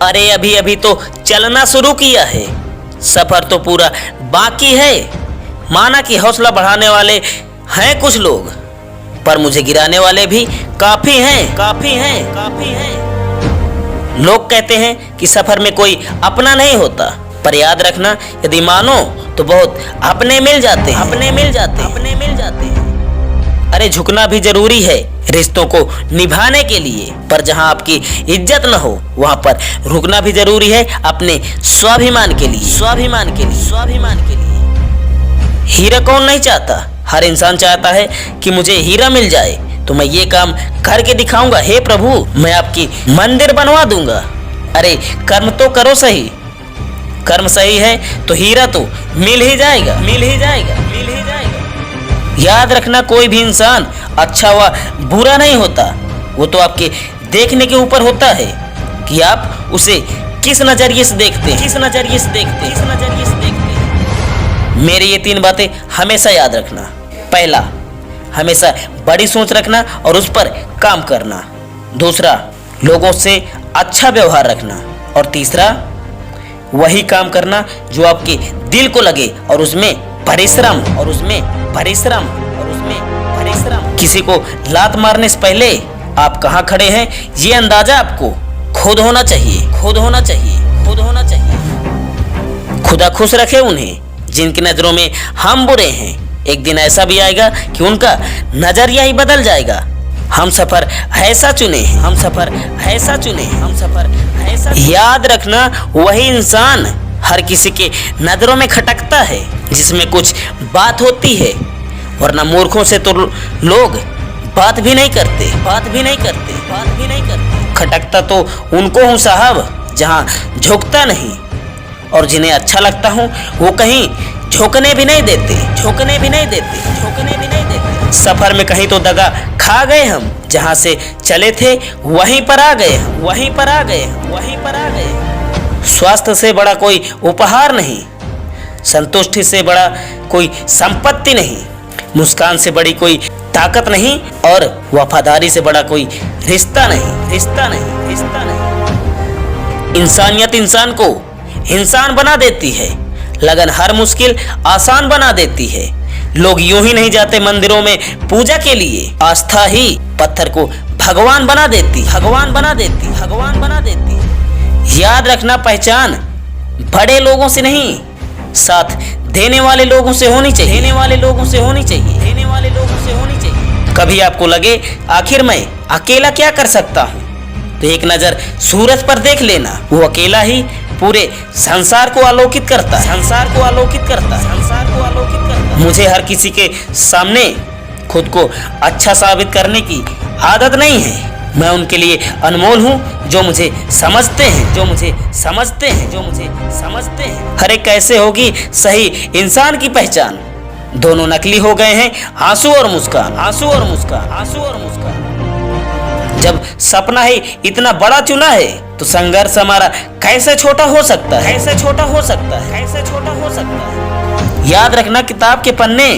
अरे अभी अभी तो चलना शुरू किया है, सफर तो पूरा बाकी है। माना कि हौसला बढ़ाने वाले हैं कुछ लोग, पर मुझे गिराने वाले भी काफी हैं, काफी हैं, काफी हैं। लोग कहते हैं कि सफर में कोई अपना नहीं होता, पर याद रखना यदि मानो तो बहुत अपने मिल जाते हैं, अपने मिल जाते हैं, अपने मिल जाते हैं। अरे झुकना भी जरूरी है रिश्तों को निभाने के लिए, पर जहां आपकी इज्जत न हो वहां पर रुकना भी जरूरी है अपने स्वाभिमान के लिए, स्वाभिमान के लिए, स्वाभिमान के लिए। हीरा कौन नहीं चाहता, हर इंसान चाहता है कि मुझे हीरा मिल जाए तो मैं ये काम करके दिखाऊंगा। हे प्रभु, मैं आपकी मंदिर बनवा दूंगा। अरे कर्म तो करो सही, कर्म सही है तो हीरा तो मिल ही जाएगा, मिल ही जाएगा, मिल ही जाएगा। याद रखना कोई भी इंसान अच्छा व बुरा नहीं होता, वो तो आपके देखने के ऊपर होता है कि आप उसे किस नजरिए से देखते हैं, किस नजरिए से देखते हैं, किस नजरिए से देखते हैं। मेरी ये 3 बातें हमेशा याद रखना। पहला, हमेशा बड़ी सोच रखना और उस पर काम करना। दूसरा, लोगों से अच्छा व्यवहार रखना। और तीसरा, वही काम करना जो आपके दिल को लगे और उसमें परिश्रम, और उसमें परिश्रम, और उसमें परिश्रम। किसी को लात मारने से पहले आप कहाँ खड़े हैं ये अंदाजा आपको खुद होना चाहिए, खुद होना चाहिए, खुद होना चाहिए। खुदा खुश रखे उन्हें जिनकी नजरों में हम बुरे हैं। एक दिन ऐसा भी आएगा कि उनका नजरिया ही बदल जाएगा। हम सफर ऐसा चुने हैं, हम सफर ऐसा चुने हैं, हम सफर ऐसा। याद रखना वही इंसान हर किसी के नजरों में खटकता है जिसमें कुछ बात होती है, वरना मूर्खों से तो लोग बात भी नहीं करते, बात भी नहीं करते, बात भी नहीं करते। खटकता तो उनको हूँ साहब जहाँ झुकता नहीं, और जिन्हें अच्छा लगता हूँ वो कहीं झुकने भी नहीं देते, झुकने भी नहीं देते, झुकने भी नहीं देते। सफर में कहीं तो दगा खा गए हम, जहाँ से चले थे वहीं पर आ गए हम, वहीं पर आ गए, वहीं पर आ गए। स्वास्थ्य से बड़ा कोई उपहार नहीं, संतुष्टि से बड़ा कोई संपत्ति नहीं, मुस्कान से बड़ी कोई ताकत नहीं, और वफादारी से बड़ा कोई रिश्ता नहीं, रिश्ता नहीं, रिश्ता नहीं। इंसानियत इंसान को इंसान बना देती है, लगन हर मुश्किल आसान बना देती है। लोग यूं ही नहीं जाते मंदिरों में पूजा के लिए, आस्था ही पत्थर को भगवान बना देती, भगवान बना देती, भगवान बना देती। याद रखना पहचान बड़े लोगों से नहीं, साथ देने वाले लोगों से होनी चाहिए, देने वाले लोगों से होनी चाहिए, देने वाले लोगों से होनी चाहिए। कभी आपको लगे आखिर मैं अकेला क्या कर सकता हूँ, तो एक नजर सूरज पर देख लेना, वो अकेला ही पूरे संसार को आलोकित करता है, संसार को आलोकित करता है, संसार को आलोकित करता है। मुझे हर किसी के सामने खुद को अच्छा साबित करने की आदत नहीं है। मैं उनके लिए अनमोल हूँ जो मुझे समझते हैं, जो मुझे समझते हैं, जो मुझे समझते हैं। अरे कैसे होगी सही इंसान की पहचान, दोनों नकली हो गए हैं आंसू और मुस्कान, आंसू और मुस्कान, आंसू और मुस्कान। जब सपना ही इतना बड़ा चुना है तो संघर्ष हमारा कैसे छोटा हो सकता है, कैसे छोटा हो सकता है, कैसे छोटा हो सकता है। याद रखना किताब के पन्ने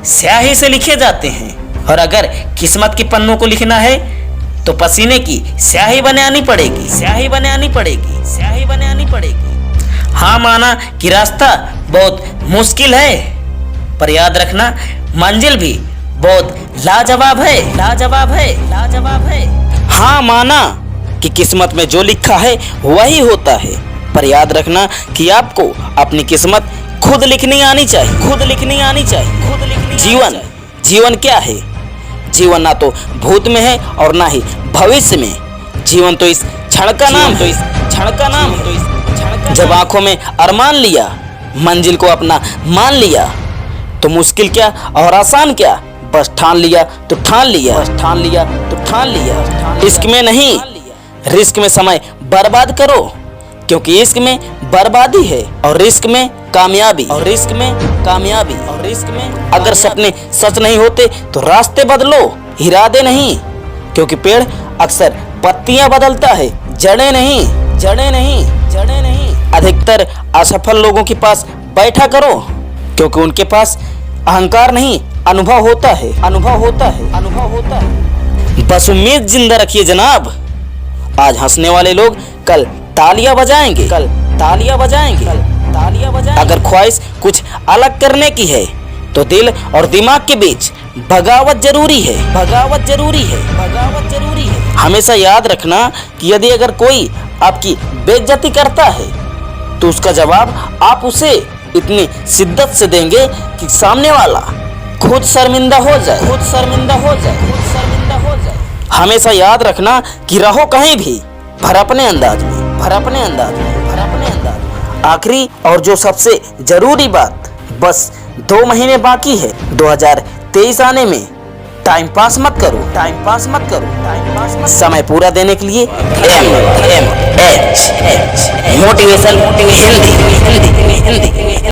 स्याही से लिखे जाते हैं, और अगर किस्मत के पन्नों को लिखना है तो पसीने की स्याही बनानी पड़ेगी, स्याही बनानी पड़ेगी, स्याही बनानी पड़ेगी। हाँ माना कि रास्ता बहुत मुश्किल है, पर याद रखना मंजिल भी बहुत लाजवाब है, लाजवाब है, लाजवाब है। हाँ माना कि किस्मत में जो लिखा है वही होता है, पर याद रखना कि आपको अपनी किस्मत खुद लिखनी आनी चाहिए, खुद लिखनी आनी चाहिए, खुद लिखनी। जीवन, जीवन क्या है? जीवन ना तो भूत में है और ना ही भविष्य में। जीवन तो इस क्षण का नाम, तो इस क्षण का नाम, तो इस क्षण का। जब आंखों में अरमान लिया, मंजिल को अपना मान लिया, तो मुश्किल क्या और आसान क्या, बस ठान लिया तो ठान लिया, बस ठान लिया तो ठान लिया। इश्क में नहीं, रिस्क में समय बर्बाद करो, क्योंकि इश्क में बर्बादी है और रिस्क में कामयाबी, और रिस्क में कामयाबी, और रिस्क में। अगर सपने सच नहीं होते तो रास्ते बदलो, इरादे नहीं, क्योंकि पेड़ अक्सर पत्तियां बदलता है, जड़ें नहीं, जड़ें नहीं, जड़ें नहीं। अधिकतर असफल लोगों के पास बैठा करो, क्योंकि उनके पास अहंकार नहीं अनुभव होता है, अनुभव होता है, अनुभव होता है। बस उम्मीद जिंदा रखिए जनाब। आज हंसने वाले लोग कल तालियां बजाएंगे, कल तालियां बजाएंगे, कल तालियां बजाएंगे। अगर ख्वाहिश कुछ अलग करने की है तो दिल और दिमाग के बीच बगावत जरूरी है, बगावत जरूरी है, बगावत जरूरी है। हमेशा याद रखना कि यदि अगर कोई आपकी बेइज्जती करता है तो उसका जवाब आप उसे इतनी शिद्दत से देंगे कि सामने वाला खुद शर्मिंदा हो जाए, खुद शर्मिंदा हो जाए, खुद शर्मिंदा हो जाए। हमेशा याद रखना कि रहो कहीं भी पर अपने अंदाज में, पर अपने अंदाज में, पर अपने अंदाज में। आखिरी और जो सबसे जरूरी बात, बस 2 महीने बाकी है 2023 आने में। टाइम पास मत करो, टाइम पास मत करो, टाइम पास मत। समय पूरा देने के लिए MH मोटिवेशन हिंदी।